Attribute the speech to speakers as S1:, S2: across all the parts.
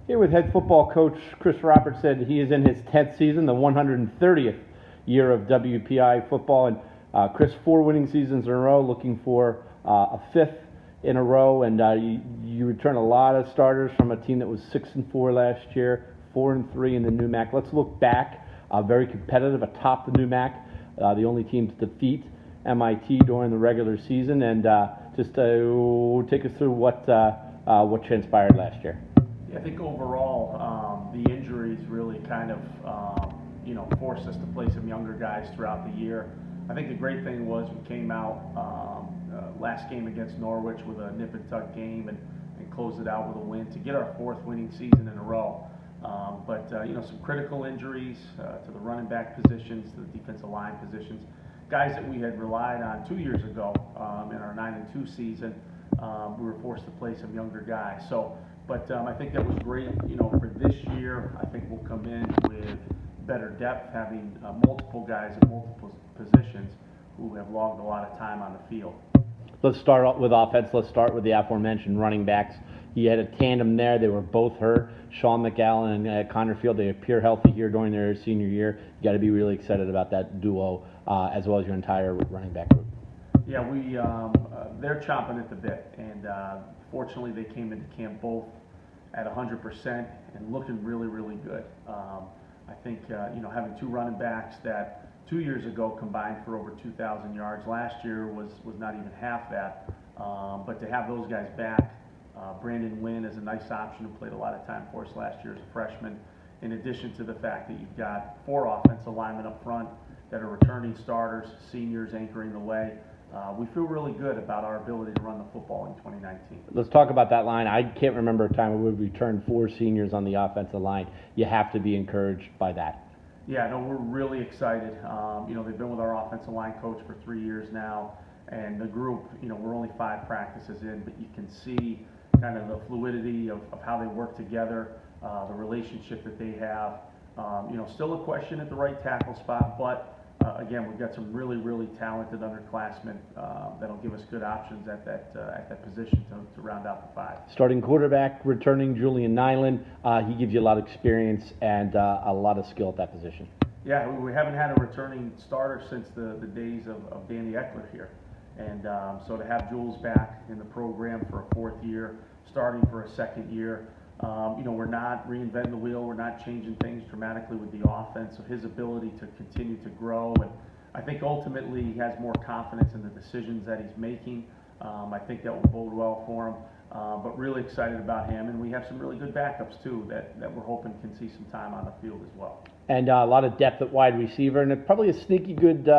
S1: Here with head football coach Chris Roberts said he is in his 10th season, the 130th year of WPI football. And Chris, 4 winning seasons in a row, looking for a fifth in a row. And you return a lot of starters from a team that was 6-4 last year, 4-3 in the NEWMAC. Let's look back. Very competitive atop the NEWMAC, the only team to defeat MIT during the regular season. And just take us through what transpired last year.
S2: I think overall, the injuries really kind of, forced us to play some younger guys throughout the year. I think the great thing was we came out last game against Norwich with a nip and tuck game and closed it out with a win to get our 4th winning season in a row. But some critical injuries to the running back positions, to the defensive line positions, guys that we had relied on 2 years ago in our 9-2 season. We were forced to play some younger guys. But I think that was great. For this year, I think we'll come in with better depth, having multiple guys at multiple positions who have logged a lot of time on the field.
S1: Let's start with offense. Let's start with the aforementioned running backs. You had a tandem there. They were both hurt. Sean McAllen and Connor Field, they appear healthy here during their senior year. You got to be really excited about that duo as well as your entire running back group.
S2: Yeah, they're chomping at the bit, and fortunately they came into camp both at 100% and looking really, really good. I think having 2 running backs that 2 years ago combined for over 2,000 yards. Last year was not even half that. But to have those guys back, Brandon Wynn is a nice option who played a lot of time for us last year as a freshman. In addition to the fact that you've got 4 offensive linemen up front that are returning starters, seniors anchoring the way. We feel really good about our ability to run the football in 2019.
S1: Let's talk about that line. I can't remember a time where we've returned 4 seniors on the offensive line. You have to be encouraged by that.
S2: Yeah, no, we're really excited. They've been with our offensive line coach for 3 years now, and the group, we're only 5 practices in, but you can see kind of the fluidity of how they work together, the relationship that they have. Still a question at the right tackle spot, but again, we've got some really, really talented underclassmen that'll give us good options at that position to round out the 5.
S1: Starting quarterback, returning Julian Nyland. He gives you a lot of experience and a lot of skill at that position.
S2: Yeah, we haven't had a returning starter since the days of Danny Eckler here. And so to have Jules back in the program for a 4th year, starting for a 2nd year, we're not reinventing the wheel. We're not changing things dramatically with the offense. So his ability to continue to grow, and I think ultimately he has more confidence in the decisions that he's making. I think that will bode well for him. But really excited about him, and we have some really good backups too that we're hoping can see some time on the field as well.
S1: And a lot of depth at wide receiver, and probably a sneaky good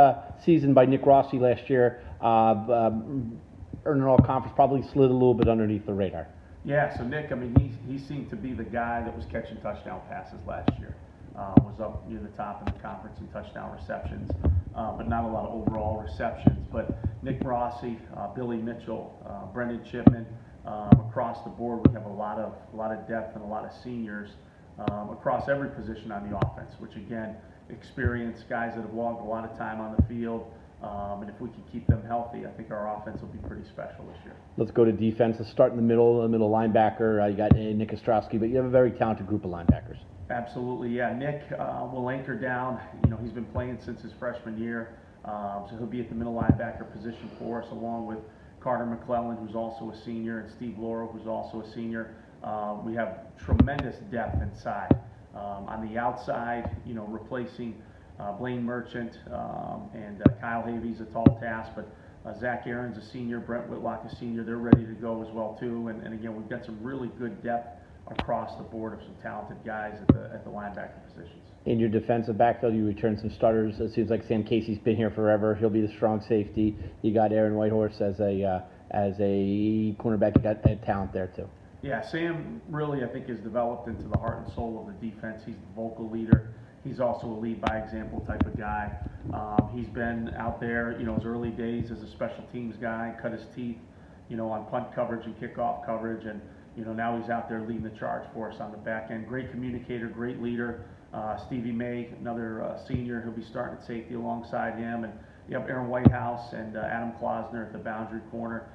S1: season by Nick Rossi last year. Earning all conference, probably slid a little bit underneath the radar.
S2: Yeah, so Nick, he seemed to be the guy that was catching touchdown passes last year. Was up near the top in the conference in touchdown receptions, but not a lot of overall receptions. But Nick Rossi, Billy Mitchell, Brendan Chipman, across the board, we have a lot of depth and a lot of seniors across every position on the offense, which again, experienced guys that have logged a lot of time on the field. And if we can keep them healthy, I think our offense will be pretty special this year.
S1: Let's go to defense. Let's start in the middle linebacker. You got Nick Ostrowski, but you have a very talented group of linebackers.
S2: Absolutely, yeah. Nick will anchor down. He's been playing since his freshman year, so he'll be at the middle linebacker position for us, along with Carter McClellan, who's also a senior, and Steve Laurel, who's also a senior. We have tremendous depth inside. On the outside, replacing Blaine Merchant and Kyle Havey's a tall task, but Zach Aaron's a senior, Brent Whitlock a senior. They're ready to go as well too. And again, we've got some really good depth across the board of some talented guys at the linebacker positions.
S1: In your defensive backfield, you return some starters. It seems like Sam Casey's been here forever. He'll be the strong safety. You got Aaron Whitehorse as a cornerback. You got talent there too.
S2: Yeah, Sam really, I think, has developed into the heart and soul of the defense. He's the vocal leader. He's also a lead by example type of guy. He's been out there, his early days as a special teams guy, cut his teeth, on punt coverage and kickoff coverage, and now he's out there leading the charge for us on the back end. Great communicator, great leader. Stevie May, another senior, he'll be starting at safety alongside him, and you have Aaron Whitehouse and Adam Klausner at the boundary corner.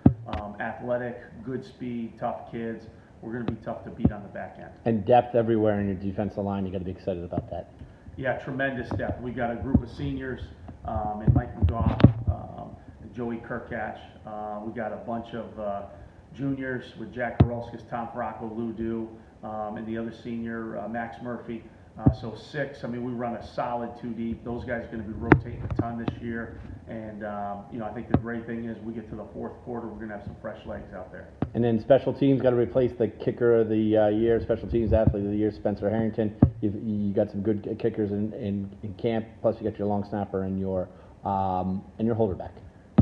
S2: Athletic, good speed, tough kids. we're going to be tough to beat on the back end.
S1: And depth everywhere in your defensive line. You got to be excited about that.
S2: Yeah, tremendous depth. We got a group of seniors in Mike McGough, Joey Kirkatch. We got a bunch of juniors with Jack Karolskis, Tom Faracco, Lou Du, and the other senior, Max Murphy. So 6. I mean, we run a solid 2 deep. Those guys are going to be rotating a ton this year. And, I think the great thing is we get to the fourth quarter, we're going to have some fresh legs out there.
S1: And then special teams got to replace the kicker of the year, special teams athlete of the year, Spencer Harrington. You got some good kickers in camp. Plus, you got your long snapper and your holder back.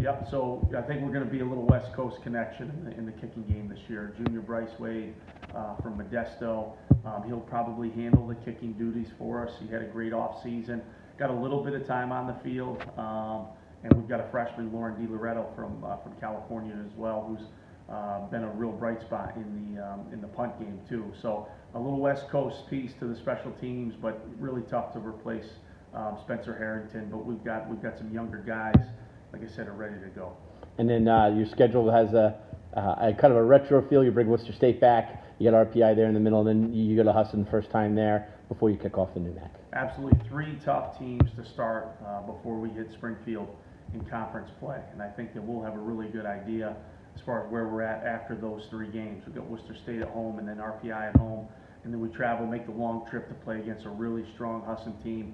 S2: Yep, so I think we're going to be a little West Coast connection in the kicking game this year. Junior Bryce Wade from Modesto, he'll probably handle the kicking duties for us. He had a great off season, got a little bit of time on the field, and we've got a freshman, Lauren DiLoretto from California as well, who's been a real bright spot in the punt game too. So a little West Coast piece to the special teams, but really tough to replace Spencer Harrington. But we've got some younger guys, like I said, are ready to go.
S1: And then your schedule has a kind of a retro feel. You bring Worcester State back. You got RPI there in the middle, and then you go to Husson first time there before you kick off the new MAC.
S2: Absolutely, 3 tough teams to start before we hit Springfield in conference play, and I think that we'll have a really good idea as far as where we're at after those 3 games. We've got Worcester State at home, and then RPI at home, and then we travel, make the long trip to play against a really strong Husson team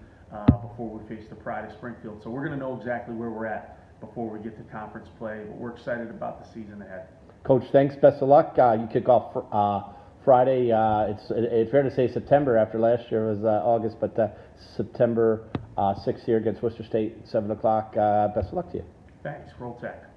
S2: before we face the Pride of Springfield. So we're going to know exactly where we're at before we get to conference play, but we're excited about the season ahead.
S1: Coach, thanks. Best of luck. You kick off Friday. It's fair to say September after last year was August, but September 6th here against Worcester State, 7 o'clock. Best of luck to you.
S2: Thanks. Roll Tech.